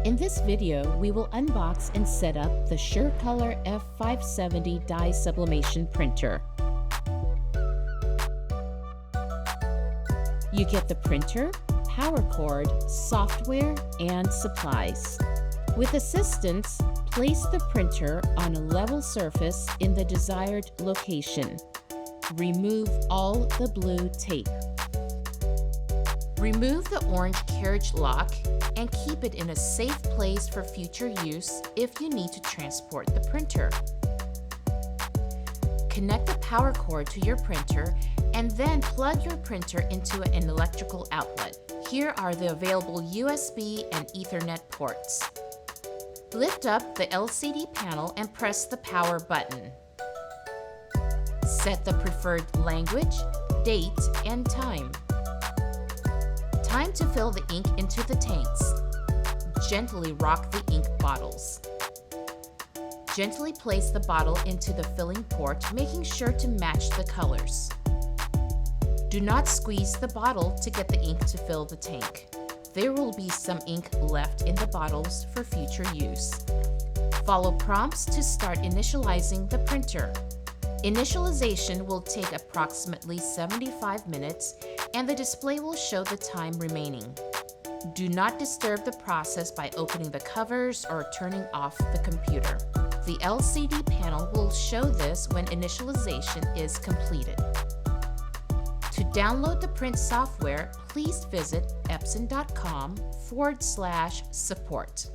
In this video, we will unbox and set up the SureColor F570 Dye-Sublimation printer. You get the printer, power cord, software, and supplies. With assistance, place the printer on a level surface in the desired location. Remove all the blue tape. Remove the orange carriage lock and keep it in a safe place for future use if you need to transport the printer. Connect the power cord to your printer and then plug your printer into an electrical outlet. Here are the available USB and Ethernet ports. Lift up the LCD panel and press the power button. Set the preferred language, date, and time. Time to fill the ink into the tanks. Gently rock the ink bottles. Gently place the bottle into the filling port, making sure to match the colors. Do not squeeze the bottle to get the ink to fill the tank. There will be some ink left in the bottles for future use. Follow prompts to start initializing the printer. Initialization will take approximately 75 minutes and the display will show the time remaining. Do not disturb the process by opening the covers or turning off the computer. The LCD panel will show this when initialization is completed. To download the print software, please visit epson.com/support.